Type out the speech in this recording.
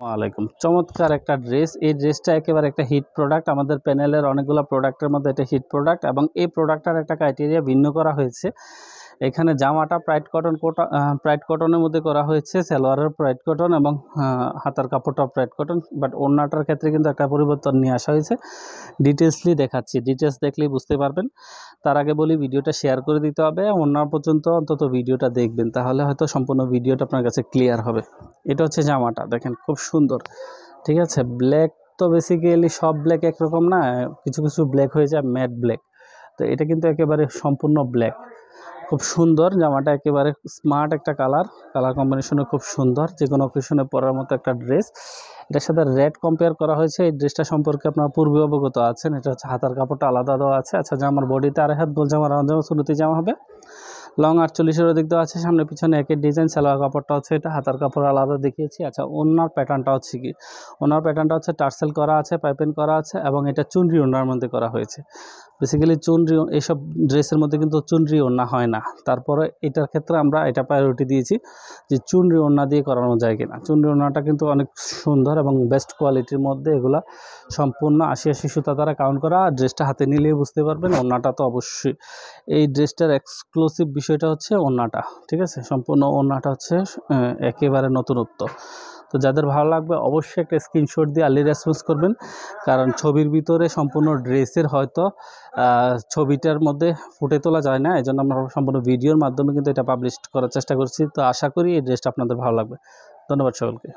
ওয়ালাইকুম। চমৎকার একটা ড্রেস। এই ড্রেসটা একেবারে একটা হিট প্রোডাক্ট। আমাদের প্যানেলের অনেকগুলো প্রোডাক্টের মধ্যে এটা হিট প্রোডাক্ট এবং এই প্রোডাক্টটার একটা ক্রাইটেরিয়া ভিন্ন করা হয়েছে। এখানে জামাটা প্রাইড কটনের মধ্যে করা হয়েছে, সালোয়ারের প্রাইড কটন এবং হাতার কাপড়টা প্রাইড কটন, বাট ওড়নাটার ক্ষেত্রে কিন্তু একটা পরিবর্তন নিয়ে আসা হয়েছে। ডিটেলসলি দেখাচ্ছি, ডিটেলস দেখলেই বুঝতে পারবেন। তার আগে বলি ভিডিওটা শেয়ার করে দিতে হবে, ওড়না পর্যন্ত অন্তত ভিডিওটা দেখবেন, তাহলে হয়তো সম্পূর্ণ ভিডিওটা আপনার কাছে ক্লিয়ার হবে। এটা হচ্ছে জামাটা, দেখেন খুব সুন্দর, ঠিক আছে। ব্ল্যাক তো বেসিক্যালি সব ব্ল্যাক একরকম না, কিছু কিছু ব্ল্যাক হয়ে যায় ম্যাট ব্ল্যাক, তো এটা কিন্তু একেবারে সম্পূর্ণ ব্ল্যাক। খুব সুন্দর জামাটা, একেবারে স্মার্ট একটা কালার কম্বিনেশনে খুব সুন্দর, যে কোনো অকেশনে পরার মতো একটা ড্রেস। এটার সাথে রেড কম্পেয়ার করা হয়েছে। এই ড্রেসটা সম্পর্কে আপনারা পূর্বে অবগত আছেন। এটা হচ্ছে হাতার কাপড়টা আলাদা দেওয়া আছে। আচ্ছা, জামার বডিতে 2.5 হাত গোল জামা, রাউন্ড জামা, সুন্নতি জামা হবে। লং 48-এর অধিক দেওয়া আছে, সামনে পিছনে একই ডিজাইন। সালোয়ার কাপড়টা হচ্ছে এটা, হাতার কাপড় আলাদা দেখিয়েছি। আচ্ছা, ওড়নার প্যাটার্নটা হচ্ছে কি, ওড়নার প্যাটার্নটা হচ্ছে টার্সেল করা আছে, পাইপিং করা আছে এবং এটা চুনরি ওড়নার মধ্যে করা হয়েছে। বেসিক্যালি চুনরি, এইসব ড্রেসের মধ্যে কিন্তু চুনরি ওড়না হয় না, তারপরে এটার ক্ষেত্রে আমরা এটা প্রায়োরিটি দিয়েছি যে চুনরি ওড়না দিয়ে করানো যায় কিনা। চুনরি ওড়নাটা কিন্তু অনেক সুন্দর এবং বেস্ট কোয়ালিটির মধ্যে, এগুলা সম্পূর্ণ 80 সুতা দ্বারা কাউন্ট করা। ড্রেসটা হাতে নিলেই বুঝতে পারবেন। ওড়নাটা তো অবশ্যই, এই ড্রেসটার এক্সক্লুসিভ বিষয়টা হচ্ছে ওড়নাটা, ঠিক আছে। সম্পূর্ণ ওড়নাটা হচ্ছে একেবারে নতুনত্ব। তো যাদের ভালো লাগবে অবশ্যই একটা স্ক্রিনশট দিয়ে আর্লি রেসপন্স করবেন, কারণ ছবির ভিতরে সম্পূর্ণ ড্রেসের হয়তো ছবিটার মধ্যে ফুটে তোলা যায় না, এই জন্য আমরা সম্পূর্ণ ভিডিওর মাধ্যমে কিন্তু এটা পাবলিশ করার চেষ্টা করছি। তো আশা করি এই ড্রেসটা আপনাদের ভালো লাগবে। ধন্যবাদ সকলকে।